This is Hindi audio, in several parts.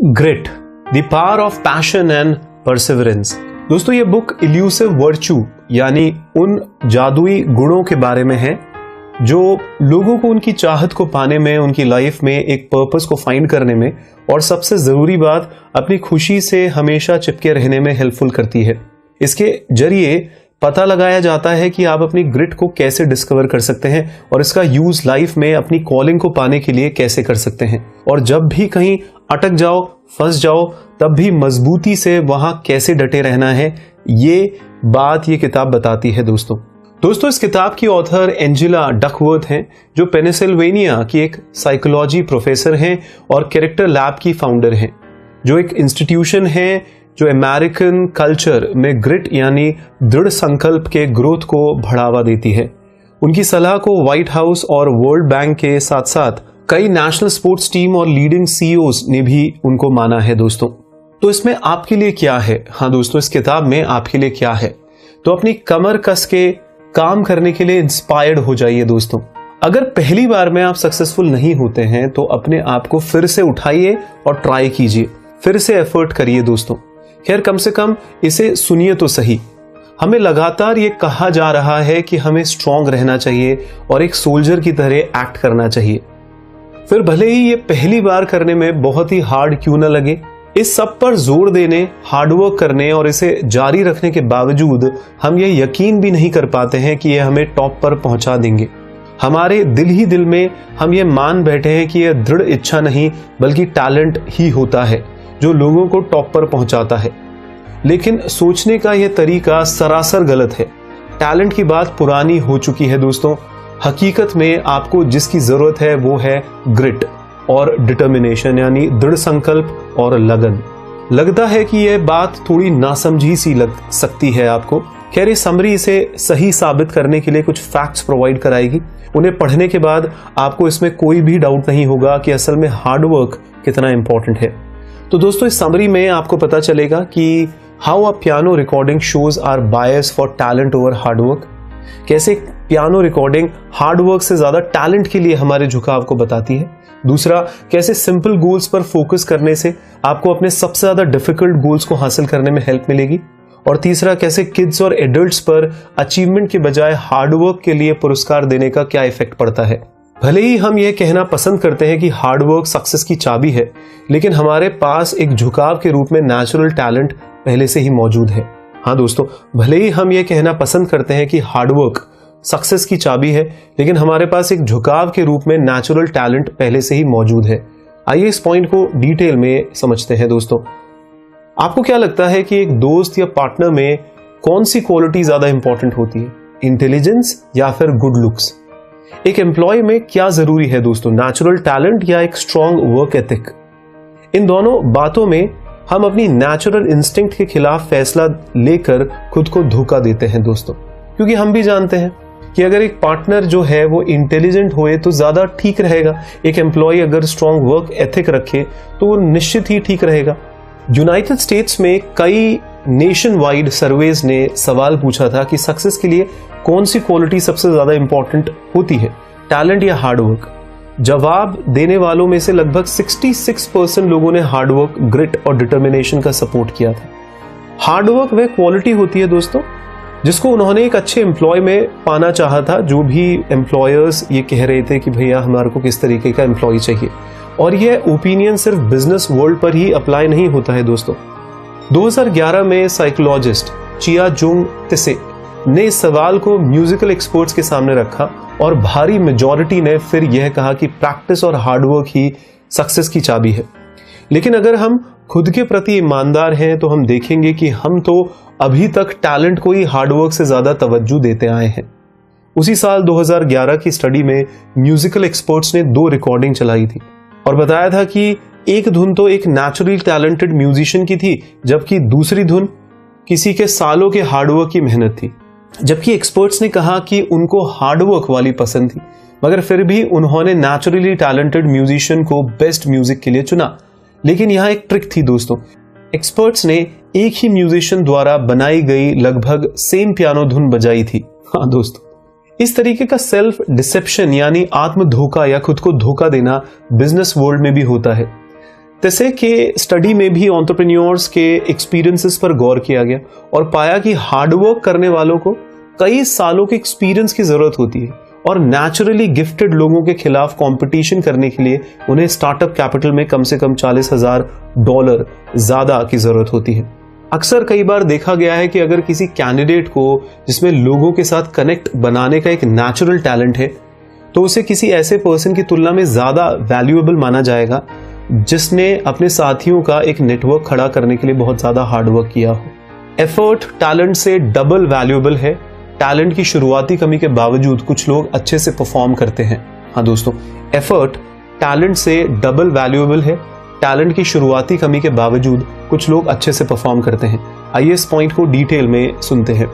Grit, the power of passion and perseverance. दोस्तों, ये बुक इल्यूसिव वर्च्यू यानी उन जादुई गुणों के बारे में है जो लोगों को उनकी चाहत को पाने में, उनकी लाइफ में एक पर्पस को फाइंड करने में और सबसे जरूरी बात अपनी खुशी से हमेशा चिपके रहने में हेल्पफुल करती है। इसके जरिए पता लगाया जाता है कि आप अपनी ग्रिट को कैसे डिस्कवर कर सकते हैं और इसका यूज लाइफ में अपनी कॉलिंग को पाने के लिए कैसे कर सकते हैं, और जब भी कहीं अटक जाओ, फंस जाओ, तब भी मजबूती से वहां कैसे डटे रहना है, ये बात ये किताब बताती है। दोस्तों, इस किताब की ऑथर एंजेला डकवर्थ हैं, जो पेनिसिल्वेनिया की एक साइकोलॉजी प्रोफेसर हैं और कैरेक्टर लैब की फाउंडर हैं, जो एक इंस्टीट्यूशन है जो अमेरिकन कल्चर में ग्रिट यानी दृढ़ संकल्प के ग्रोथ को बढ़ावा देती है। उनकी सलाह को व्हाइट हाउस और वर्ल्ड बैंक के साथ साथ कई नेशनल स्पोर्ट्स टीम और लीडिंग सीईओज ने भी उनको माना है। दोस्तों, तो इसमें आपके लिए क्या है? हाँ दोस्तों, इस किताब में आपके लिए क्या है? तो अपनी कमर कस के काम करने के लिए इंस्पायर्ड हो जाइए। दोस्तों, अगर पहली बार में आप सक्सेसफुल नहीं होते हैं तो अपने आप को फिर से उठाइए और ट्राई कीजिए, फिर से एफर्ट करिए। दोस्तों, खैर कम से कम इसे सुनिए तो सही। हमें लगातार ये कहा जा रहा है कि हमें स्ट्रांग रहना चाहिए और एक सोल्जर की तरह एक्ट करना चाहिए, फिर भले ही ये पहली बार करने में बहुत ही हार्ड क्यों न लगे। इस सब पर जोर देने, हार्डवर्क करने और इसे जारी रखने के बावजूद हम ये यकीन भी नहीं कर पाते हैं कि ये हमें टॉप पर पहुंचा देंगे। हमारे दिल ही दिल में हम ये मान बैठे हैं कि यह दृढ़ इच्छा नहीं बल्कि टैलेंट ही होता है जो लोगों को टॉप पर पहुंचाता है। लेकिन सोचने का यह तरीका सरासर गलत है। टैलेंट की बात पुरानी हो चुकी है। दोस्तों, हकीकत में आपको जिसकी जरूरत है वो है ग्रिट और डिटर्मिनेशन यानी दृढ़ संकल्प और लगन। लगता है कि यह बात थोड़ी नासमझी सी लग सकती है आपको। खैर, ये समरी इसे सही साबित करने के लिए कुछ फैक्ट्स प्रोवाइड कराएगी। उन्हें पढ़ने के बाद आपको इसमें कोई भी डाउट नहीं होगा कि असल में हार्डवर्क कितना इंपॉर्टेंट है। तो दोस्तों, इस समरी में आपको पता चलेगा कि how a piano recording shows are bias for talent over hard work. कैसे पियानो रिकॉर्डिंग हार्डवर्क से ज्यादा टैलेंट के लिए हमारे झुकाव को बताती है। दूसरा, कैसे सिंपल गोल्स पर फोकस करने से आपको अपने सबसे ज्यादा डिफिकल्ट गोल्स को हासिल करने में हेल्प मिलेगी। और तीसरा, कैसे किड्स और एडल्ट्स पर अचीवमेंट के बजाय हार्डवर्क के लिए पुरस्कार देने का क्या इफेक्ट पड़ता है। भले ही हम यह कहना पसंद करते हैं कि हार्डवर्क सक्सेस की चाबी है, लेकिन हमारे पास एक झुकाव के रूप में नेचुरल टैलेंट पहले से ही मौजूद है। हाँ दोस्तों, भले ही हम यह कहना पसंद करते हैं कि हार्डवर्क सक्सेस की चाबी है, लेकिन हमारे पास एक झुकाव के रूप में नेचुरल टैलेंट पहले से ही मौजूद है। आइए इस पॉइंट को डिटेल में समझते हैं। दोस्तों, आपको क्या लगता है कि एक दोस्त या पार्टनर में कौन सी क्वालिटी ज्यादा इंपॉर्टेंट होती है, इंटेलिजेंस या फिर गुड लुक्स? एक एम्प्लॉय में क्या जरूरी है दोस्तों, नेचुरल टैलेंट या एक स्ट्रॉन्ग वर्क एथिक? इन दोनों बातों में हम अपनी नेचुरल इंस्टिंक्ट के खिलाफ फैसला लेकर खुद को धोखा देते हैं दोस्तों, क्योंकि हम भी जानते हैं कि अगर एक पार्टनर जो है वो इंटेलिजेंट होए तो ज्यादा ठीक रहेगा। एक एम्प्लॉय अगर स्ट्रॉन्ग वर्क एथिक रखे तो वो निश्चित ही ठीक रहेगा। यूनाइटेड स्टेट्स में कई नेशन वाइड सर्वेज ने सवाल पूछा था कि सक्सेस के लिए कौन सी क्वालिटी सबसे ज्यादा इंपॉर्टेंट होती है, टैलेंट या हार्डवर्क? जवाब देने वालों में से लगभग 66% लोगों ने हार्डवर्क, ग्रिट और डिटर्मिनेशन का सपोर्ट किया था। हार्डवर्क वह क्वालिटी होती है दोस्तों जिसको उन्होंने एक अच्छे एम्प्लॉय में पाना चाहा था। जो भी एम्प्लॉयर्स ये कह रहे थे कि भैया हमारे को किस तरीके का एम्प्लॉय चाहिए, और यह ओपिनियन सिर्फ बिजनेस वर्ल्ड पर ही अप्लाई नहीं होता है। दोस्तों, 2011 में साइकोलॉजिस्ट चिया जुंग त्से ने इस सवाल को म्यूजिकल एक्सपर्ट्स के सामने रखा और भारी मेजॉरिटी ने फिर यह कहा कि प्रैक्टिस और हार्डवर्क ही सक्सेस की चाबी है। लेकिन अगर हम खुद के प्रति ईमानदार हैं तो हम देखेंगे कि हम तो अभी तक टैलेंट को ही हार्डवर्क से ज्यादा तवज्जो देते आए हैं। उसी साल 2011 की स्टडी में म्यूजिकल एक्सपर्ट्स ने 2 रिकॉर्डिंग चलाई थी और बताया था कि एक धुन तो एक नेचुरली टैलेंटेड म्यूजिशियन की थी, जबकि दूसरी धुन किसी के सालों के हार्डवर्क की मेहनत थी। जबकि एक्सपर्ट्स ने कहा कि उनको हार्डवर्क वाली पसंद थी, मगर फिर भी उन्होंने नेचुरली टैलेंटेड म्यूजिशियन को बेस्ट म्यूजिक के लिए चुना। लेकिन यहां एक ट्रिक थी दोस्तों। एक्सपर्ट्स ने एक ही म्यूजिशियन द्वारा बनाई गई लगभग सेम पियानो धुन बजाई थी। हाँ दोस्तों, इस तरीके का सेल्फ डिसेप्शन यानी आत्म धोखा या खुद को धोखा देना बिजनेस वर्ल्ड में भी होता है। जैसे कि स्टडी में भी एंटरप्रेन्योर्स के एक्सपीरियंसेस पर गौर किया गया और पाया कि हार्डवर्क करने वालों को कई सालों के एक्सपीरियंस की जरूरत होती है और नेचुरली गिफ्टेड लोगों के खिलाफ कंपटीशन करने के लिए उन्हें स्टार्टअप कैपिटल में कम से कम $40,000 ज्यादा की जरूरत होती है। अक्सर कई बार देखा गया है कि अगर किसी कैंडिडेट को जिसमें लोगों के साथ कनेक्ट बनाने का एक नेचुरल टैलेंट है तो उसे किसी ऐसे पर्सन की तुलना में ज्यादा वैल्यूएबल माना जाएगा जिसने अपने साथियों का एक नेटवर्क खड़ा करने के लिए बहुत ज्यादा हार्डवर्क किया हो। एफर्ट टैलेंट से डबल वैल्यूएबल है। टैलेंट की शुरुआती कमी के बावजूद कुछ लोग अच्छे से परफॉर्म करते हैं। हाँ दोस्तों, एफर्ट टैलेंट से डबल वैल्यूएबल है। टैलेंट की शुरुआती कमी के बावजूद कुछ लोग अच्छे से परफॉर्म करते हैं। आइए इस पॉइंट को डिटेल में सुनते हैं।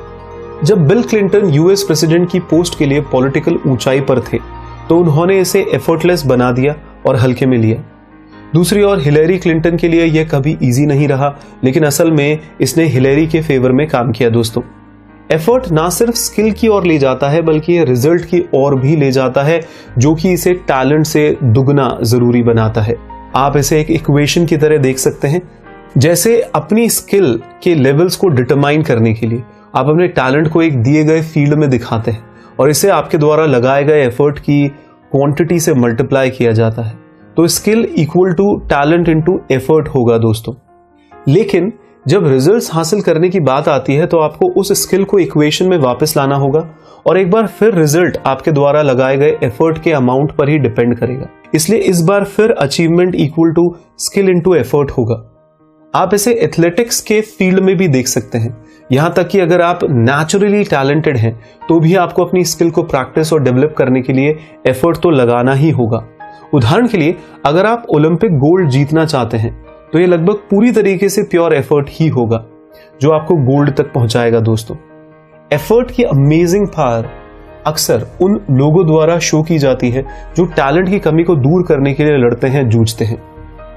जब बिल क्लिंटन यूएस प्रेसिडेंट की पोस्ट के लिए पॉलिटिकल ऊंचाई पर थे तो उन्होंने इसे एफर्टलेस बना दिया और हल्के में लिया। दूसरी ओर हिलेरी क्लिंटन के लिए यह कभी इजी नहीं रहा, लेकिन असल में इसने हिलेरी के फेवर में काम किया। दोस्तों, एफर्ट ना सिर्फ स्किल की ओर ले जाता है बल्कि ये रिजल्ट की ओर भी ले जाता है, जो कि इसे टैलेंट से दुगना जरूरी बनाता है। आप इसे एक इक्वेशन की तरह देख सकते हैं। जैसे अपनी स्किल के लेवल्स को डिटरमाइन करने के लिए आप अपने टैलेंट को एक दिए गए फील्ड में दिखाते हैं और इसे आपके द्वारा लगाए गए एफर्ट की क्वांटिटी से मल्टीप्लाई किया जाता है, तो skill equal to talent into effort होगा दोस्तों। लेकिन जब रिजल्ट्स हासिल करने की बात आती है तो आपको उस स्किल को इक्वेशन में वापस लाना होगा और एक बार फिर रिजल्ट आपके द्वारा लगाए गए एफर्ट के अमाउंट पर ही डिपेंड करेगा। इसलिए इस बार फिर achievement equal to skill into effort होगा। आप इसे एथलेटिक्स के फील्ड में भी देख सकते हैं। यहां तक कि अगर आप नेचुरली टैलेंटेड हैं तो भी आपको अपनी स्किल को प्रैक्टिस और डेवलप करने के लिए एफर्ट तो लगाना ही होगा। उदाहरण के लिए, अगर आप ओलंपिक गोल्ड जीतना चाहते हैं तो ये लगभग पूरी तरीके से प्योर एफर्ट ही होगा जो आपको गोल्ड तक पहुंचाएगा। दोस्तों, एफर्ट की अमेजिंग पावर अक्सर उन लोगों द्वारा शो की जाती है जो टैलेंट की कमी को दूर करने के लिए लड़ते हैं, जूझते हैं।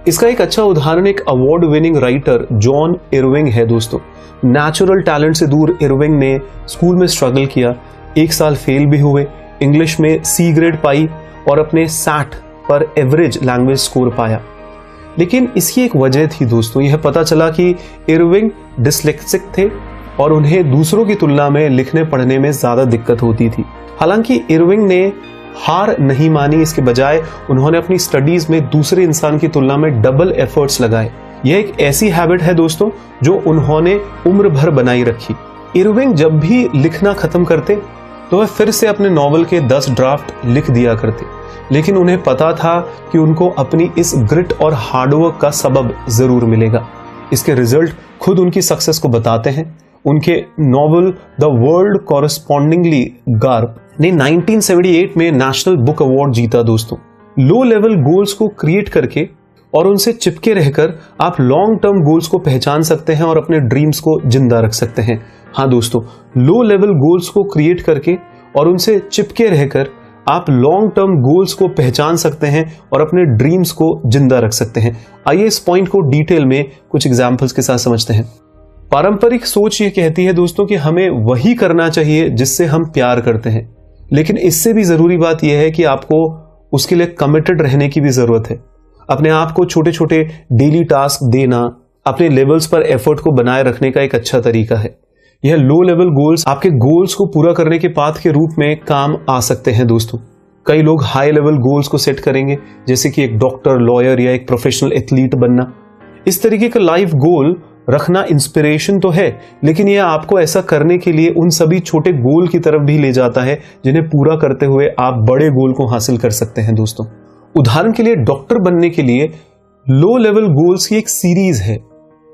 इसका एक अच्छा उदाहरण एक award winning writer John Irving है। दोस्तों, नेचुरल टैलेंट से दूर इरविंग ने स्कूल में स्ट्रगल किया, 1 साल फेल भी हुए, इंग्लिश में C ग्रेड पाई और अपने SAT पर एवरेज लैंग्वेज स्कोर पाया। लेकिन इसकी एक वजह थी दोस्तों, यह पता चला कि इरविंग डिस्लेक्सिक थे और उन्हें दूसरों की तुलना में लिखने पढ़ने में ज्यादा दिक्कत होती थी। हालांकि इरविंग ने हार नहीं मानी, इसके बजाय उन्होंने अपनी स्टडीज में दूसरे इंसान की तुलना में डबल एफर्ट्स लगाए। यह एक ऐसी हैबिट है दोस्तों जो उन्होंने उम्र भर बनाई रखी। इरविंग जब भी लिखना खत्म करते तो वह फिर से अपने नॉवल के 10 ड्राफ्ट लिख दिया करते, लेकिन उन्हें पता था कि उनको अपनी इस ग्रिट और हार्डवर्क का सबब जरूर मिलेगा। इसके रिजल्ट खुद उनकी सक्सेस को बताते हैं। उनके novel the world correspondingly Garp ने 1978 में नेशनल बुक अवार्ड जीता। दोस्तों, लो लेवल गोल्स को क्रिएट करके और उनसे चिपके रहकर आप लॉन्ग टर्म गोल्स को पहचान सकते हैं और अपने ड्रीम्स को जिंदा रख सकते हैं। हाँ दोस्तों, लो लेवल गोल्स को क्रिएट करके और उनसे चिपके रहकर आप लॉन्ग टर्म गोल्स को पहचान सकते हैं और अपने ड्रीम्स को जिंदा रख सकते हैं। आइए इस पॉइंट को डिटेल में कुछ एग्जांपल्स के साथ समझते हैं। पारंपरिक सोच ये कहती है दोस्तों कि हमें वही करना चाहिए जिससे हम प्यार करते हैं, लेकिन इससे भी जरूरी बात यह है कि आपको उसके लिए कमिटेड रहने की भी जरूरत है। अपने आप को छोटे छोटे डेली टास्क देना अपने लेवल्स पर एफर्ट को बनाए रखने का एक अच्छा तरीका है। यह लो लेवल गोल्स आपके गोल्स को पूरा करने के पाथ के रूप में काम आ सकते हैं। दोस्तों, कई लोग हाई लेवल गोल्स को सेट करेंगे, जैसे कि एक डॉक्टर, लॉयर या एक प्रोफेशनल एथलीट बनना। इस तरीके का लाइफ गोल रखना इंस्पिरेशन तो है, लेकिन यह आपको ऐसा करने के लिए उन सभी छोटे गोल की तरफ भी ले जाता है जिन्हें पूरा करते हुए आप बड़े गोल को हासिल कर सकते हैं। दोस्तों, उदाहरण के लिए डॉक्टर बनने के लिए लो लेवल गोल्स की एक सीरीज है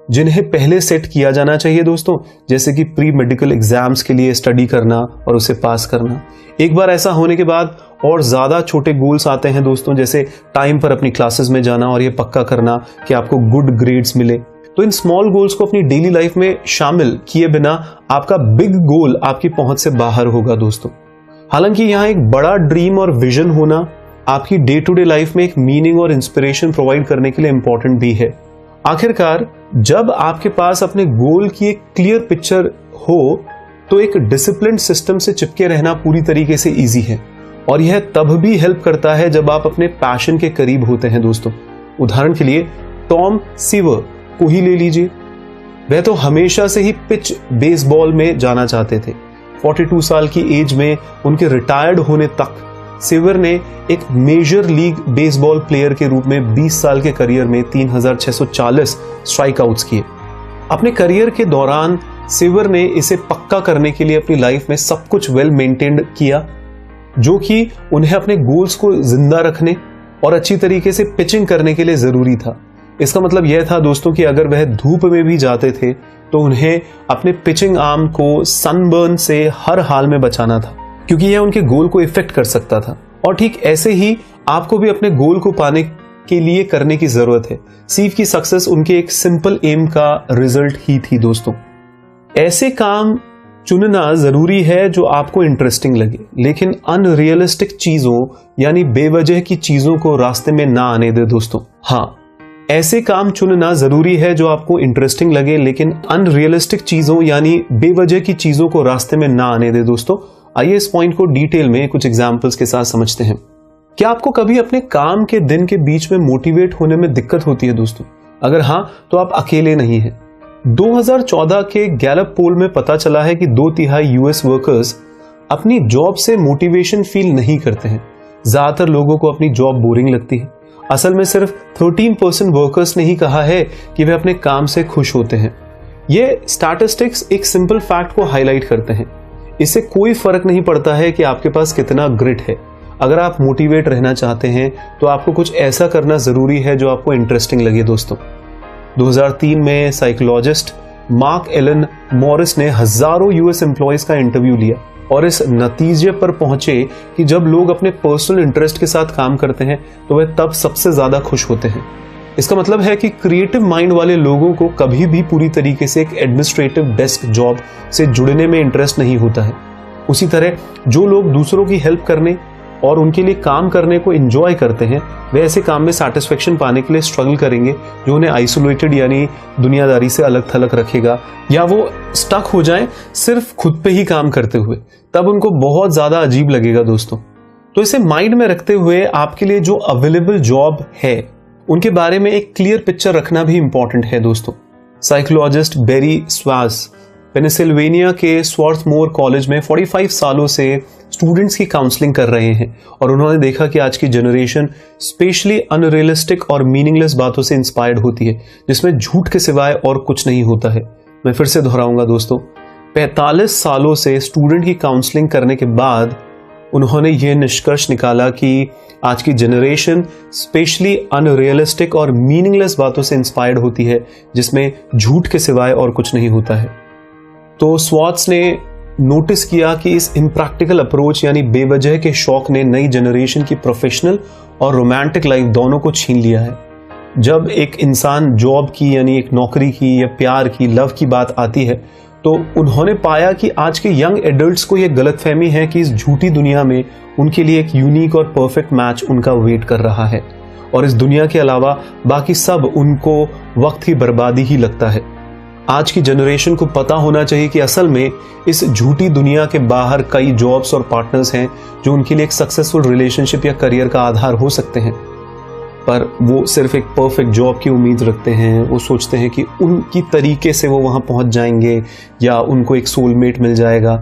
जिन्हें पहले सेट किया जाना चाहिए दोस्तों, जैसे कि प्री मेडिकल एग्जाम्स के लिए स्टडी करना और उसे पास करना। एक बार ऐसा होने के बाद और ज्यादा छोटे गोल्स आते हैं दोस्तों, जैसे टाइम पर अपनी क्लासेस में जाना और यह पक्का करना कि आपको गुड ग्रेड्स मिले। तो इन स्मॉल गोल्स को अपनी डेली लाइफ में शामिल किए बिना आपका बिग गोल आपकी पहुंच से बाहर होगा दोस्तों। हालांकि यहाँ एक बड़ा ड्रीम और विजन होना आपकी डे टू डे लाइफ में एक मीनिंग और इंस्पिरेशन प्रोवाइड करने के लिए इंपॉर्टेंट भी है। आखिरकार जब आपके पास अपने गोल की एक क्लियर पिक्चर हो तो एक डिसिप्लिन्ड सिस्टम से चिपके रहना पूरी तरीके से इजी है, और यह तब भी हेल्प करता है जब आप अपने पैशन के करीब होते हैं। दोस्तों, उदाहरण के लिए टॉम सीवर को ही ले लीजिए। वह तो हमेशा से ही पिच बेसबॉल में जाना चाहते थे। 42 साल की एज में उनके रिटायर्ड होने तक सीवर ने एक मेजर लीग बेसबॉल प्लेयर के रूप में 20 साल के करियर में 3640 स्ट्राइकआउट्स किए। अपने करियर के दौरान सीवर ने इसे पक्का करने के लिए अपनी लाइफ में सब कुछ वेल मेंटेन्ड किया, जो कि उन्हें अपने गोल्स को जिंदा रखने और अच्छी तरीके से पिचिंग करने के लिए जरूरी था। इसका मतलब यह था दोस्तों कि अगर वह धूप में भी जाते थे तो उन्हें अपने पिचिंग आर्म को सनबर्न से हर हाल में बचाना था, क्योंकि यह उनके गोल को इफेक्ट कर सकता था। और ठीक ऐसे ही आपको भी अपने गोल को पाने के लिए करने की जरूरत है। सीव की सक्सेस उनके एक सिंपल एम का रिजल्ट ही थी दोस्तों। ऐसे काम चुनना जरूरी है जो आपको इंटरेस्टिंग लगे, लेकिन अनरियलिस्टिक चीजों यानी बेवजह की चीजों को रास्ते में ना आने दे दोस्तों। हाँ, ऐसे काम चुनना जरूरी है जो आपको इंटरेस्टिंग लगे, लेकिन अनरियलिस्टिक चीजों यानी बेवजह की चीजों को रास्ते में ना आने दे दोस्तों। आइए इस पॉइंट को डिटेल में कुछ एग्जांपल्स के साथ समझते हैं। क्या आपको कभी अपने काम के दिन के बीच में मोटिवेट होने में दिक्कत होती है दोस्तों? अगर हाँ, तो आप अकेले नहीं हैं। 2014 के गैलप पोल में पता चला है कि 2/3 यूएस वर्कर्स अपनी जॉब से मोटिवेशन फील नहीं करते हैं। ज्यादातर लोगों को अपनी जॉब बोरिंग लगती है। असल में सिर्फ 13% वर्कर्स ने ही कहा है कि वे अपने काम से खुश होते हैं। ये स्टैटिस्टिक्स एक सिंपल फैक्ट को हाईलाइट करते हैं। इससे कोई फर्क नहीं पड़ता है कि आपके पास कितना ग्रिट है। अगर आप मोटिवेट रहना चाहते हैं तो आपको कुछ ऐसा करना जरूरी है जो आपको इंटरेस्टिंग लगे दोस्तों। 2003 में साइकोलॉजिस्ट मार्क एलन मॉरिस ने हजारों यूएस एम्प्लॉयज का इंटरव्यू लिया और इस नतीजे पर पहुंचे कि जब लोग अपने पर्सनल इंटरेस्ट के साथ काम करते हैं तो वे तब सबसे ज्यादा खुश होते हैं। इसका मतलब है कि क्रिएटिव माइंड वाले लोगों को कभी भी पूरी तरीके से एक एडमिनिस्ट्रेटिव डेस्क जॉब से जुड़ने में इंटरेस्ट नहीं होता है। उसी तरह जो लोग दूसरों की हेल्प करने और उनके लिए काम करने को एंजॉय करते हैं, वे ऐसे काम में सेटिस्फेक्शन पाने के लिए स्ट्रगल करेंगे जो उन्हें आइसोलेटेड यानी दुनियादारी से अलग थलग रखेगा, या वो स्टक हो जाएं सिर्फ खुद पे ही काम करते हुए। तब उनको बहुत ज्यादा अजीब लगेगा दोस्तों। तो इसे माइंड में रखते हुए आपके लिए जो अवेलेबल जॉब है उनके बारे में एक क्लियर पिक्चर रखना भी इंपॉर्टेंट है दोस्तों। साइकोलॉजिस्ट बेरी स्वास पेनिसिल्वेनिया के स्वर्थमोर कॉलेज में 45 सालों से स्टूडेंट्स की काउंसलिंग कर रहे हैं और उन्होंने देखा कि आज की जनरेशन स्पेशली अनरियलिस्टिक और मीनिंगलेस बातों से इंस्पायर्ड होती है, जिसमें झूठ के सिवाय और कुछ नहीं होता है। मैं फिर से दोहराऊंगा दोस्तों, 45 सालों से स्टूडेंट की काउंसलिंग करने के बाद उन्होंने यह निष्कर्ष निकाला कि आज की जनरेशन स्पेशली अनरियलिस्टिक और मीनिंगलेस बातों से इंस्पायर्ड होती है, जिसमें झूठ के सिवाय और कुछ नहीं होता है। तो स्वाट्स ने नोटिस किया कि इस इम्प्रैक्टिकल अप्रोच यानी बेवजह के शौक ने नई जनरेशन की प्रोफेशनल और रोमांटिक लाइफ दोनों को छीन लिया है। जब एक इंसान जॉब की यानी एक नौकरी की या प्यार की, लव की बात आती है, तो उन्होंने पाया कि आज के यंग एडल्ट्स को यह गलतफहमी है कि इस झूठी दुनिया में उनके लिए एक यूनिक और परफेक्ट मैच उनका वेट कर रहा है और इस दुनिया के अलावा बाकी सब उनको वक्त की बर्बादी ही लगता है। आज की जनरेशन को पता होना चाहिए कि असल में इस झूठी दुनिया के बाहर कई जॉब्स और पार्टनर्स हैं जो उनके लिए एक सक्सेसफुल रिलेशनशिप या करियर का आधार हो सकते हैं, पर वो सिर्फ एक परफेक्ट जॉब की उम्मीद रखते हैं। वो सोचते हैं कि उनकी तरीके से वो वहां पहुंच जाएंगे या उनको एक सोलमेट मिल जाएगा।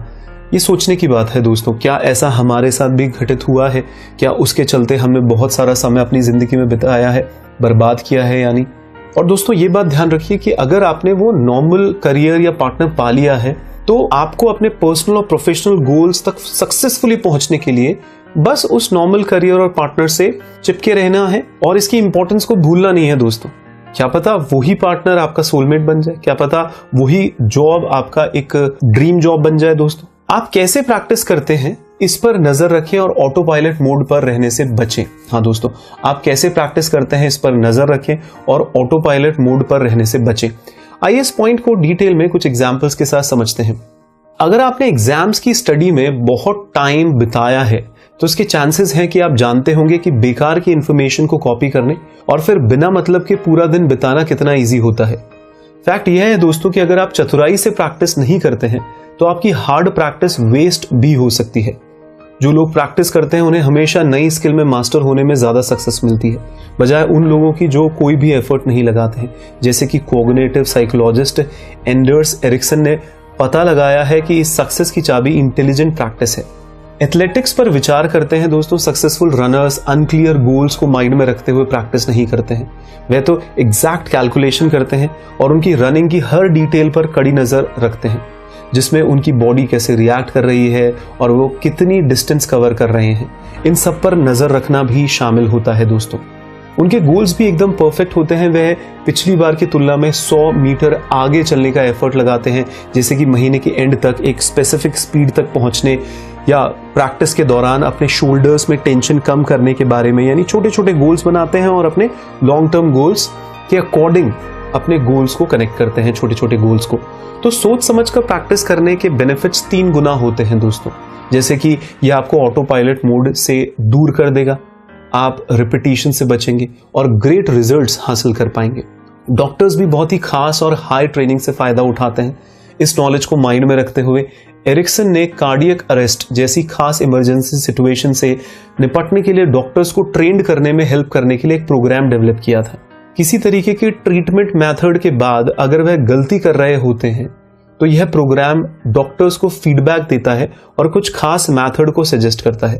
ये सोचने की बात है दोस्तों। क्या ऐसा हमारे साथ भी घटित हुआ है? क्या उसके चलते हमने बहुत सारा समय अपनी जिंदगी में बिताया है, बर्बाद किया है यानी? और दोस्तों ये बात ध्यान रखिए कि अगर आपने वो नॉर्मल करियर या पार्टनर पा लिया है तो आपको अपने पर्सनल और प्रोफेशनल गोल्स तक सक्सेसफुली पहुंचने के लिए बस उस नॉर्मल करियर और पार्टनर से चिपके रहना है और इसकी इंपॉर्टेंस को भूलना नहीं है दोस्तों। क्या पता वही पार्टनर आपका सोलमेट बन जाए, क्या पता वही जॉब आपका एक ड्रीम जॉब बन जाए दोस्तों। आप कैसे प्रैक्टिस करते हैं इस पर नजर रखें और ऑटो पायलट मोड पर रहने से बचें। हाँ दोस्तों, आप कैसे प्रैक्टिस करते हैं इस पर नजर रखें और ऑटो पायलट मोड पर रहने से बचें। आइए इस पॉइंट को डिटेल में कुछ एग्जांपल्स के साथ समझते हैं। अगर आपने एग्जाम्स की स्टडी में बहुत टाइम बिताया है तो इसके चांसेस हैं कि आप जानते होंगे कि बेकार की इंफॉर्मेशन को कॉपी करने और फिर बिना मतलब के पूरा दिन बिताना कितना इजी होता है। फैक्ट यह है दोस्तों कि अगर आप चतुराई से प्रैक्टिस नहीं करते हैं तो आपकी हार्ड प्रैक्टिस वेस्ट भी हो सकती है। जो लोग प्रैक्टिस करते हैं उन्हें हमेशा नई स्किल में मास्टर होने में ज़्यादा सक्सेस मिलती है, बजाय उन लोगों की जो कोई भी एफर्ट नहीं लगाते हैं। जैसे कि कॉग्निटिव साइकोलॉजिस्ट एंडर्स एरिक्सन ने पता लगाया है कि इस सक्सेस की चाबी इंटेलिजेंट प्रैक्टिस है। एथलेटिक्स पर विचार करते हैं दोस्तों, सक्सेसफुल रनर्स अनक्लियर गोल्स को माइंड में रखते हुए प्रैक्टिस नहीं करते हैं। वह तो एग्जैक्ट कैलकुलेशन करते हैं और उनकी रनिंग की हर डिटेल पर कड़ी नज़र रखते हैं, जिसमें उनकी बॉडी कैसे रिएक्ट कर रही है और वो कितनी डिस्टेंस कवर कर रहे हैं, इन सब पर नज़र रखना भी शामिल होता है दोस्तों। उनके गोल्स भी एकदम परफेक्ट होते हैं। वह पिछली बार की तुलना में 100 मीटर आगे चलने का एफर्ट लगाते हैं, जैसे कि महीने के एंड तक एक स्पेसिफिक स्पीड तक पहुंचने या प्रैक्टिस के दौरान अपने शोल्डर्स में टेंशन कम करने के बारे में। यानी छोटे छोटे गोल्स बनाते हैं और अपने लॉन्ग टर्म गोल्स के अकॉर्डिंग अपने गोल्स को कनेक्ट करते हैं, छोटे छोटे गोल्स को। तो सोच समझ कर प्रैक्टिस करने के बेनिफिट्स 3 गुना होते हैं दोस्तों। जैसे कि यह आपको ऑटो पायलट मोड से दूर कर देगा, आप रिपीटिशन से बचेंगे और ग्रेट रिजल्ट्स हासिल कर पाएंगे। डॉक्टर्स भी बहुत ही खास और हाई ट्रेनिंग से फायदा उठाते हैं। इस नॉलेज को माइंड में रखते हुए एरिक्सन ने कार्डियक अरेस्ट जैसी खास इमरजेंसी सिचुएशन से निपटने के लिए डॉक्टर्स को ट्रेंड करने में हेल्प करने के लिए एक प्रोग्राम डेवलप किया था। किसी तरीके के ट्रीटमेंट मेथड के बाद अगर वह गलती कर रहे होते हैं तो यह प्रोग्राम डॉक्टर्स को फीडबैक देता है और कुछ खास मेथड को सजेस्ट करता है।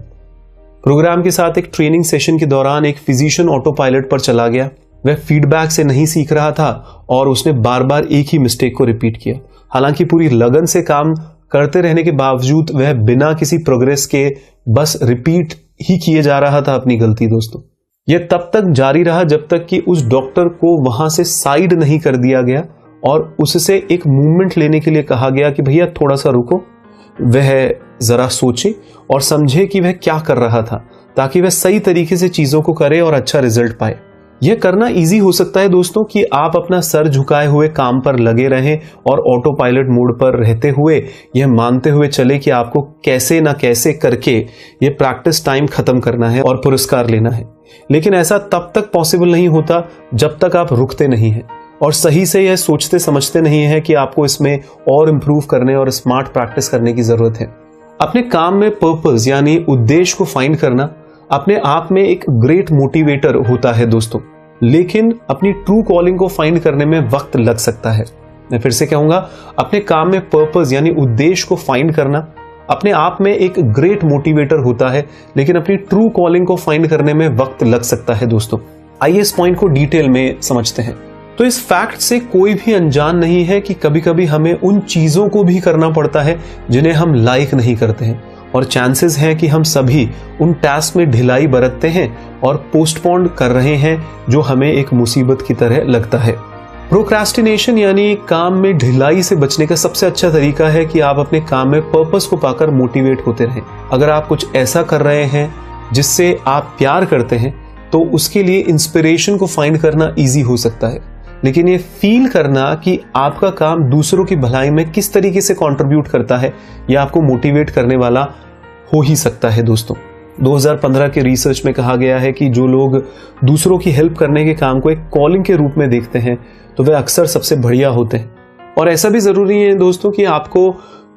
प्रोग्राम के साथ एक ट्रेनिंग सेशन के दौरान एक फिजिशियन ऑटो पायलट पर चला गया। वह फीडबैक से नहीं सीख रहा था और उसने बार बार एक ही मिस्टेक को रिपीट किया। हालांकि पूरी लगन से काम करते रहने के बावजूद वह बिना किसी प्रोग्रेस के बस रिपीट ही किए जा रहा था अपनी गलती दोस्तों। यह तब तक जारी रहा जब तक कि उस डॉक्टर को वहां से साइड नहीं कर दिया गया और उससे एक मूवमेंट लेने के लिए कहा गया कि भैया थोड़ा सा रुको, वह जरा सोचे और समझे कि वह क्या कर रहा था, ताकि वह सही तरीके से चीजों को करे और अच्छा रिजल्ट पाए। यह करना इजी हो सकता है दोस्तों कि आप अपना सर झुकाए हुए काम पर लगे रहें और ऑटो पायलट मोड पर रहते हुए यह मानते हुए चले कि आपको कैसे ना कैसे करके यह प्रैक्टिस टाइम खत्म करना है और पुरस्कार लेना है। लेकिन ऐसा तब तक पॉसिबल नहीं होता जब तक आप रुकते नहीं हैं और सही से यह सोचते समझते नहीं है कि आपको इसमें और इंप्रूव करने और स्मार्ट प्रैक्टिस करने की जरूरत है। अपने काम में पर्पस यानी उद्देश्य को फाइंड करना अपने आप में एक ग्रेट मोटिवेटर होता है दोस्तों, लेकिन अपनी ट्रू कॉलिंग को फाइंड करने में वक्त लग सकता है। मैं फिर से कहूंगा, अपने काम में पर्पस यानी उद्देश्य को फाइंड करना अपने आप में एक ग्रेट मोटिवेटर होता है, लेकिन अपनी ट्रू कॉलिंग को फाइंड करने में वक्त लग सकता है दोस्तों। आइए इस पॉइंट को डिटेल में समझते हैं। तो इस फैक्ट से कोई भी अनजान नहीं है कि कभी कभी हमें उन चीजों को भी करना पड़ता है जिन्हें हम लाइक नहीं करते हैं, और चांसेस हैं कि हम सभी उन टास्क में ढिलाई बरतते हैं और पोस्टपोन कर रहे हैं, जो हमें एक मुसीबत की तरह लगता है। प्रोक्रास्टिनेशन यानी काम में ढिलाई से बचने का सबसे अच्छा तरीका है कि आप अपने काम में पर्पस को पाकर मोटिवेट होते रहें। अगर आप कुछ ऐसा कर रहे हैं जिससे आप प्यार करते हैं तो उसके लिए इंस्पिरेशन को फाइंड करना इजी हो सकता है, लेकिन ये फील करना कि आपका काम दूसरों की भलाई में किस तरीके से कंट्रीब्यूट करता है, यह आपको मोटिवेट करने वाला हो ही सकता है दोस्तों। 2015 के रिसर्च में कहा गया है कि जो लोग दूसरों की हेल्प करने के काम को एक कॉलिंग के रूप में देखते हैं तो वे अक्सर सबसे बढ़िया होते हैं। और ऐसा भी जरूरी है दोस्तों कि आपको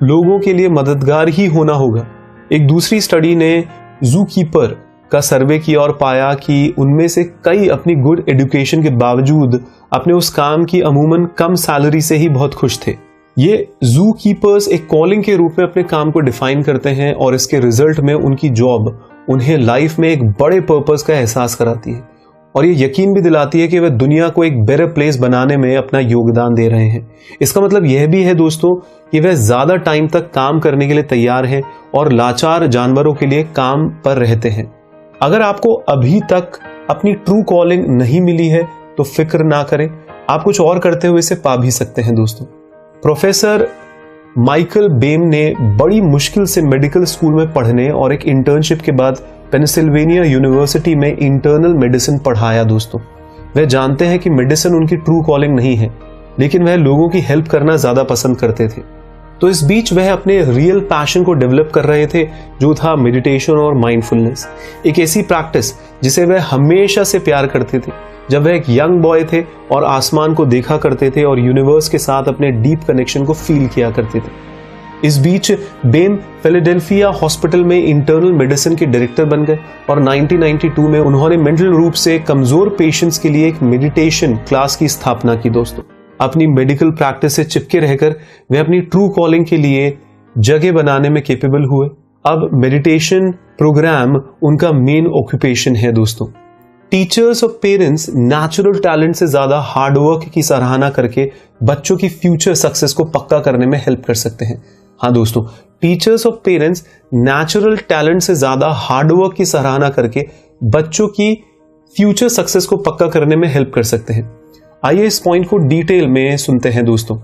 लोगों के लिए मददगार ही होना होगा। एक दूसरी स्टडी ने जू कीपर का सर्वे किया और पाया कि उनमें से कई अपनी गुड एजुकेशन के बावजूद अपने उस काम की अमूमन कम सैलरी से ही बहुत खुश थे। ये जू कीपर्स एक कॉलिंग के रूप में अपने काम को डिफाइन करते हैं और इसके रिजल्ट में उनकी जॉब उन्हें लाइफ में एक बड़े पर्पस का एहसास कराती है और ये यकीन भी दिलाती है कि वे दुनिया को एक बेटर प्लेस बनाने में अपना योगदान दे रहे हैं। इसका मतलब यह भी है दोस्तों कि वे ज्यादा टाइम तक काम करने के लिए तैयार हैं और लाचार जानवरों के लिए काम पर रहते हैं। अगर आपको अभी तक अपनी ट्रू कॉलिंग नहीं मिली है तो फिक्र ना करें, आप कुछ और करते हुए इसे पा भी सकते हैं दोस्तों। प्रोफेसर माइकल बेम ने बड़ी मुश्किल से मेडिकल स्कूल में पढ़ने और एक इंटर्नशिप के बाद पेनिसिल्वेनिया यूनिवर्सिटी में इंटरनल मेडिसिन पढ़ाया दोस्तों। वह जानते हैं कि मेडिसिन उनकी ट्रू कॉलिंग नहीं है, लेकिन वह लोगों की हेल्प करना ज्यादा पसंद करते थे। तो इस बीच वह अपने रियल पैशन को डेवलप कर रहे थे, जो था मेडिटेशन और माइंडफुलनेस, एक ऐसी प्रैक्टिस जिसे वह हमेशा से प्यार करते थे। जब वह एक यंग बॉय थे और आसमान को देखा करते थे और यूनिवर्स के साथ अपने डीप कनेक्शन को फील किया करते थे। इस बीच बेम फिलाडेल्फिया हॉस्पिटल में इंटरनल मेडिसिन के डायरेक्टर बन गए और 1992 में उन्होंने मेंटल रूप से कमजोर पेशेंट्स के लिए एक मेडिटेशन क्लास की स्थापना की। दोस्तों, अपनी मेडिकल प्रैक्टिस से चिपके रहकर वे अपनी ट्रू कॉलिंग के लिए जगह बनाने में कैपेबल हुए। अब मेडिटेशन प्रोग्राम उनका मेन ऑक्यूपेशन है। दोस्तों, टीचर्स और पेरेंट्स नेचुरल टैलेंट से ज्यादा हार्डवर्क की सराहना करके बच्चों की फ्यूचर सक्सेस को पक्का करने में हेल्प कर सकते हैं। हाँ दोस्तों, टीचर्स और पेरेंट्स नेचुरल टैलेंट से ज्यादा हार्डवर्क की सराहना करके बच्चों की फ्यूचर सक्सेस को पक्का करने में हेल्प कर सकते हैं। आइए इस पॉइंट को डिटेल में सुनते हैं। दोस्तों,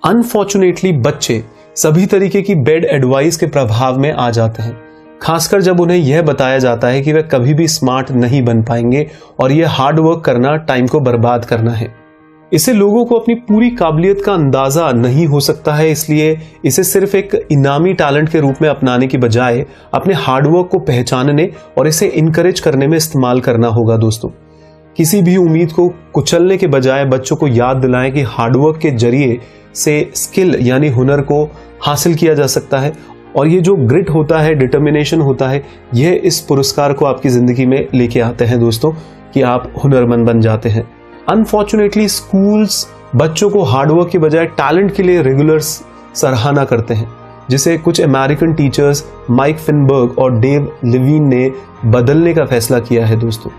अनफॉर्चुनेटली बच्चे सभी तरीके की बैड एडवाइस के प्रभाव में आ जाते हैं, खासकर जब उन्हें यह बताया जाता है कि वे कभी भी स्मार्ट नहीं बन पाएंगे और यह हार्ड वर्क करना टाइम को बर्बाद करना है। इससे लोगों को अपनी पूरी काबिलियत का अंदाजा नहीं हो सकता है, इसलिए इसे सिर्फ एक इनामी टैलेंट के रूप में अपनाने की बजाय अपने हार्डवर्क को पहचानने और इसे इनकरेज करने में इस्तेमाल करना होगा। दोस्तों, किसी भी उम्मीद को कुचलने के बजाय बच्चों को याद दिलाएं कि हार्डवर्क के जरिए से स्किल यानी हुनर को हासिल किया जा सकता है और ये जो ग्रिट होता है, डिटर्मिनेशन होता है, यह इस पुरस्कार को आपकी जिंदगी में लेके आते हैं दोस्तों, कि आप हुनरमंद बन जाते हैं। अनफॉर्चुनेटली स्कूल्स बच्चों को हार्डवर्क के बजाय टैलेंट के लिए रेगुलर सराहना करते हैं, जिसे कुछ अमेरिकन टीचर्स माइक फिनबर्ग और डेव लिवीन ने बदलने का फैसला किया है। दोस्तों,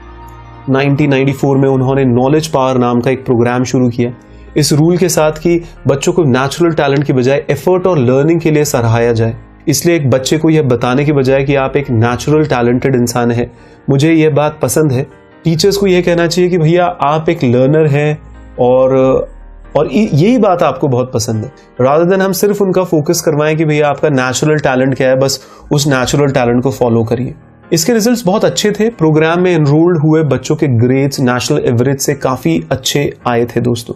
1994 में उन्होंने नॉलेज पावर नाम का एक प्रोग्राम शुरू किया, इस रूल के साथ कि बच्चों को नेचुरल टैलेंट की बजाय एफर्ट और लर्निंग के लिए सराहाया जाए। इसलिए एक बच्चे को यह बताने के बजाय कि आप एक नेचुरल टैलेंटेड इंसान हैं, मुझे यह बात पसंद है, टीचर्स को यह कहना चाहिए कि भैया आप एक लर्नर हैं और यही बात आपको बहुत पसंद है, रादर देन हम सिर्फ उनका फोकस करवाएं कि भैया आपका नेचुरल टैलेंट क्या है, बस उस नेचुरल टैलेंट को फॉलो करिए। इसके रिजल्ट्स बहुत अच्छे थे। प्रोग्राम में एनरोल्ड हुए बच्चों के ग्रेड्स नेशनल एवरेज से काफी अच्छे आए थे। दोस्तों,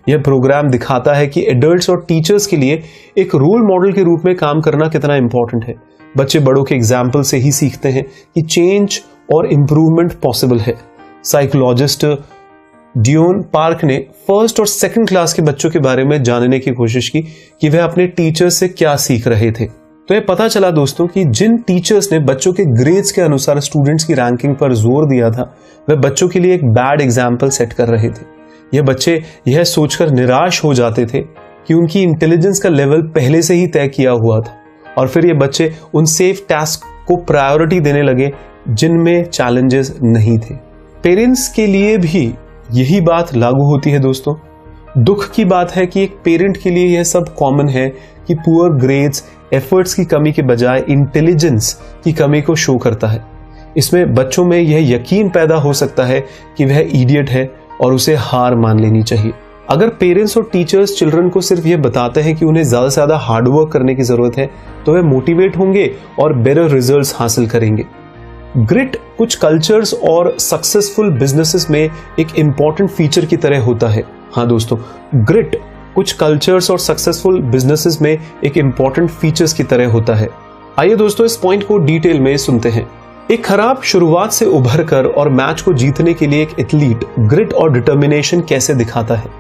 यह प्रोग्राम दिखाता है कि एडल्ट्स और टीचर्स के लिए एक रोल मॉडल के रूप में काम करना कितना इंपॉर्टेंट है। बच्चे बड़ों के एग्जाम्पल से ही सीखते हैं कि चेंज और इंप्रूवमेंट पॉसिबल है। साइकोलॉजिस्ट डियोन पार्क ने फर्स्ट और सेकंड क्लास के बच्चों के बारे में जानने की कोशिश की कि वह अपने टीचर्स से क्या सीख रहे थे। तो यह पता चला दोस्तों कि जिन टीचर्स ने बच्चों के ग्रेड्स के अनुसार स्टूडेंट्स की रैंकिंग पर जोर दिया था, वह बच्चों के लिए एक बैड एग्जाम्पल सेट कर रहे थे। यह बच्चे यह सोचकर निराश हो जाते थे कि उनकी इंटेलिजेंस का लेवल पहले से ही तय किया हुआ था और फिर ये बच्चे उन सेफ टास्क को प्रायोरिटी देने लगे जिनमें चैलेंजेस नहीं थे। पेरेंट्स के लिए भी यही बात लागू होती है। दोस्तों, दुख की बात है कि एक पेरेंट के लिए यह सब कॉमन है कि पुअर ग्रेड्स एफर्ट्स की कमी के बजाय इंटेलिजेंस की कमी को शो करता है। इसमें बच्चों में यह यकीन पैदा हो सकता है कि वह इडियट है और उसे हार मान लेनी चाहिए। अगर पेरेंट्स और टीचर्स चिल्ड्रन को सिर्फ यह बताते हैं कि उन्हें ज्यादा से ज्यादा हार्डवर्क करने की जरूरत है, तो वे मोटिवेट होंगे और बेटर रिजल्ट्स हासिल करेंगे। ग्रिट कुछ कल्चर्स और सक्सेसफुल बिजनेसेस में एक इंपॉर्टेंट फीचर की तरह होता है। हाँ दोस्तों, ग्रिट कुछ कल्चर्स और सक्सेसफुल बिजनेसेस में एक इंपॉर्टेंट फीचर्स की तरह होता है। आइए दोस्तों इस पॉइंट को डिटेल में सुनते हैं। एक खराब शुरुआत से उभरकर और मैच को जीतने के लिए एक एथलीट ग्रिट और डिटर्मिनेशन कैसे दिखाता है,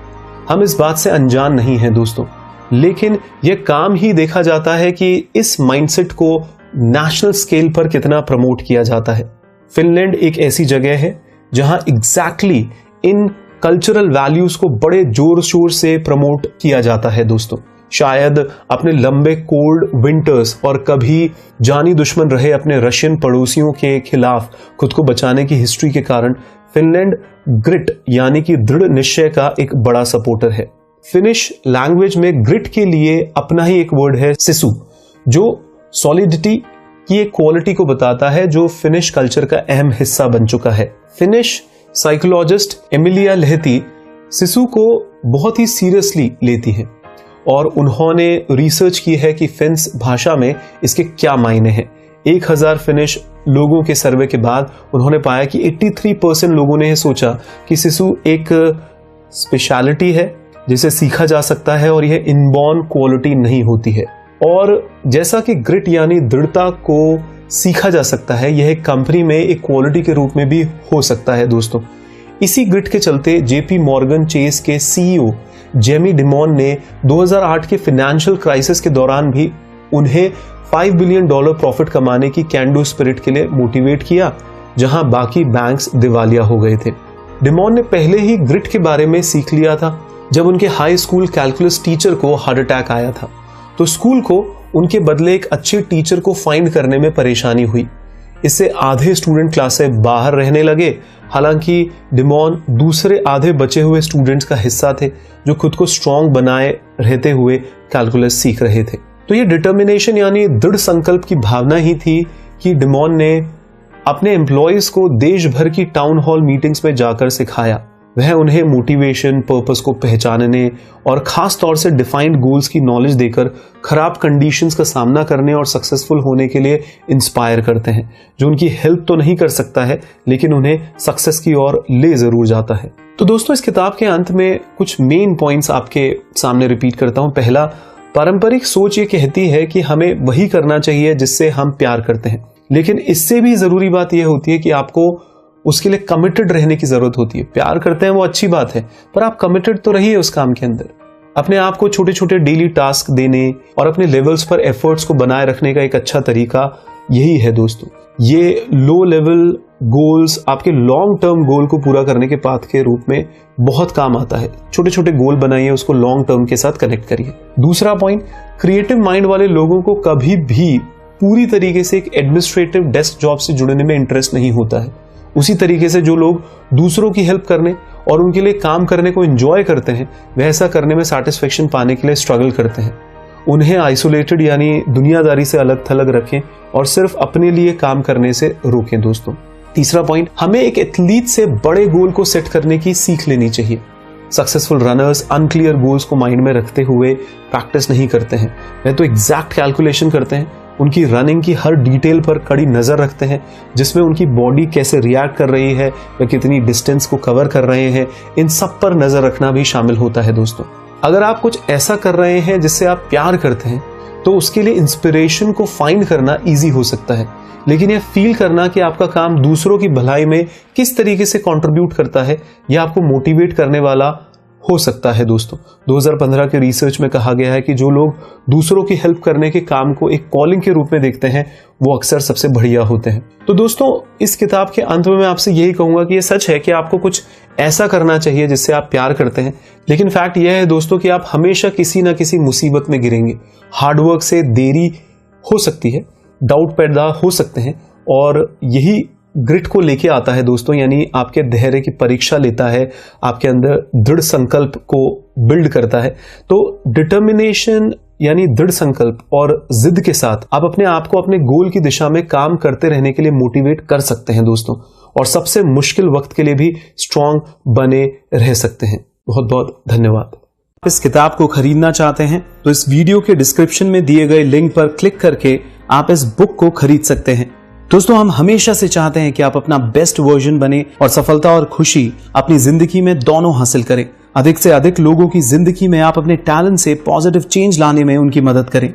हम इस बात से अनजान नहीं हैं दोस्तों, लेकिन यह काम ही देखा जाता है कि इस माइंडसेट को नेशनल स्केल पर कितना प्रमोट किया जाता है। फिनलैंड एक ऐसी जगह है जहां एग्जैक्टली इन कल्चरल वैल्यूज को बड़े जोर शोर से प्रमोट किया जाता है। दोस्तों, शायद अपने लंबे कोल्ड विंटर्स और कभी जानी दुश्मन रहे अपने रशियन पड़ोसियों के खिलाफ खुद को बचाने की हिस्ट्री के कारण फिनलैंड ग्रिट यानी कि दृढ़ निश्चय का एक बड़ा सपोर्टर है। फिनिश लैंग्वेज में ग्रिट के लिए अपना ही एक वर्ड है सिसु, जो सॉलिडिटी की एक क्वालिटी को बताता है जो फिनिश कल्चर का अहम हिस्सा बन चुका है। फिनिश साइकोलॉजिस्ट एमिलिया लेहती सिसु को बहुत ही सीरियसली लेती हैं और उन्होंने रिसर्च की है कि फिन्स भाषा में इसके क्या मायने हैं। 1000 फिनिश लोगों के सर्वे के बाद उन्होंने पाया कि 83% लोगों ने सोचा कि सिसु एक स्पेशलिटी है जिसे सीखा जा सकता है और यह इनबॉर्न क्वालिटी नहीं होती है। और जैसा कि ग्रिट यानी दृढ़ता को सीखा जा सकता है, यह एक कंपनी में एक क्वालिटी के रूप में भी हो सकता है। दोस्तों, इसी ग्रिट के चलते जेपी मॉर्गन चेस के सीईओ जेमी डिमॉन ने 2008 के फाइनेंशियल क्राइसिस के दौरान भी उन्हें $5 बिलियन प्रॉफिट कमाने की कैन डू स्पिरिट के लिए मोटिवेट किया, जहां बाकी बैंक्स दिवालिया हो गए थे। डिमॉन ने पहले ही ग्रिट के बारे में सीख लिया था जब उनके हाई स्कूल कैलकुलस टीचर को हार्ट अटैक आया था, तो स्कूल को उनके बदले एक अच्छे टीचर को फाइंड करने में परेशानी हुई। इससे आधे स्टूडेंट क्लास से बाहर रहने लगे। हालांकि डिमॉन दूसरे आधे बचे हुए स्टूडेंट्स का हिस्सा थे जो खुद को स्ट्रांग बनाए रहते हुए कैलकुलस सीख रहे थे। तो ये डिटर्मिनेशन यानी दृढ़ संकल्प की भावना ही थी कि डिमॉन ने अपने एम्प्लॉयज को देश भर की टाउन हॉल मीटिंग्स में जाकर सिखाया। वह उन्हें मोटिवेशन, पर्पस को पहचानने और खास तौर से डिफाइंड गोल्स की नॉलेज देकर खराब कंडीशंस का सामना करने और सक्सेसफुल होने के लिए इंस्पायर करते हैं, जो उनकी हेल्प तो नहीं कर सकता है लेकिन उन्हें सक्सेस की ओर ले जरूर जाता है। तो दोस्तों, इस किताब के अंत में कुछ मेन पॉइंट्स आपके सामने रिपीट करता हूं। पहला, पारंपरिक सोच ये कहती है कि हमें वही करना चाहिए जिससे हम प्यार करते हैं, लेकिन इससे भी जरूरी बात यह होती है कि आपको उसके लिए कमिटेड रहने की जरूरत होती है। प्यार करते हैं वो अच्छी बात है, पर आप कमिटेड तो रहिए उस काम के अंदर। अपने आप को छोटे छोटे डेली टास्क देने और अपने लेवल्स पर एफर्ट्स को बनाए रखने का एक अच्छा तरीका यही है दोस्तों। ये लो लेवल गोल्स आपके लॉन्ग टर्म गोल को पूरा करने के पाथ के रूप में बहुत काम आता है। छोटे छोटे गोल बनाइए, उसको लॉन्ग टर्म के साथ कनेक्ट करिए। दूसरा पॉइंट, क्रिएटिव माइंड वाले लोगों को कभी भी पूरी तरीके से एक एडमिनिस्ट्रेटिव डेस्क जॉब से जुड़ने में इंटरेस्ट नहीं होता है। उसी तरीके से जो लोग दूसरों की हेल्प करने और उनके लिए काम करने को एंजॉय करते हैं, वह ऐसा करने में सैटिस्फैक्शन पाने के लिए स्ट्रगल करते हैं। उन्हें आइसोलेटेड यानी दुनियादारी से अलग थलग रखें और सिर्फ अपने लिए काम करने से रोकें दोस्तों। तीसरा पॉइंट, हमें एक एथलीट से बड़े गोल को सेट करने की सीख लेनी चाहिए। सक्सेसफुल रनर्स अनक्लियर गोल्स को माइंड में रखते हुए प्रैक्टिस नहीं करते हैं, वह तो एग्जैक्ट कैलकुलेशन करते हैं। उनकी रनिंग की हर डिटेल पर कड़ी नजर रखते हैं, जिसमें उनकी बॉडी कैसे रिएक्ट कर रही है, वे कितनी डिस्टेंस को कवर कर रहे हैं, इन सब पर नजर रखना भी शामिल होता है दोस्तों। अगर आप कुछ ऐसा कर रहे हैं जिससे आप प्यार करते हैं, तो उसके लिए इंस्पिरेशन को फाइंड करना इजी हो सकता है, लेकिन यह फील करना कि आपका काम दूसरों की भलाई में किस तरीके से कंट्रीब्यूट करता है, यह आपको मोटिवेट करने वाला हो सकता है दोस्तों। 2015 के रिसर्च में कहा गया है कि जो लोग दूसरों की हेल्प करने के काम को एक कॉलिंग के रूप में देखते हैं, वो अक्सर सबसे बढ़िया होते हैं। तो दोस्तों, इस किताब के अंत में मैं आपसे यही कहूंगा कि ये सच है कि आपको कुछ ऐसा करना चाहिए जिससे आप प्यार करते हैं, लेकिन फैक्ट यह है दोस्तों कि आप हमेशा किसी ना किसी मुसीबत में गिरेंगे। हार्डवर्क से देरी हो सकती है, डाउट पैदा हो सकते हैं, और यही ग्रिट को लेके आता है दोस्तों, यानी आपके धैर्य की परीक्षा लेता है, आपके अंदर दृढ़ संकल्प को बिल्ड करता है। तो डिटर्मिनेशन यानी दृढ़ संकल्प और जिद के साथ आप अपने आप को अपने गोल की दिशा में काम करते रहने के लिए मोटिवेट कर सकते हैं दोस्तों, और सबसे मुश्किल वक्त के लिए भी स्ट्रांग बने रह सकते हैं। बहुत बहुत धन्यवाद। इस किताब को खरीदना चाहते हैं तो इस वीडियो के डिस्क्रिप्शन में दिए गए लिंक पर क्लिक करके आप इस बुक को खरीद सकते हैं। दोस्तों, हम हमेशा से चाहते हैं कि आप अपना बेस्ट वर्जन बने और सफलता और खुशी अपनी जिंदगी में दोनों हासिल करें। अधिक से अधिक लोगों की जिंदगी में आप अपने टैलेंट से पॉजिटिव चेंज लाने में उनकी मदद करें।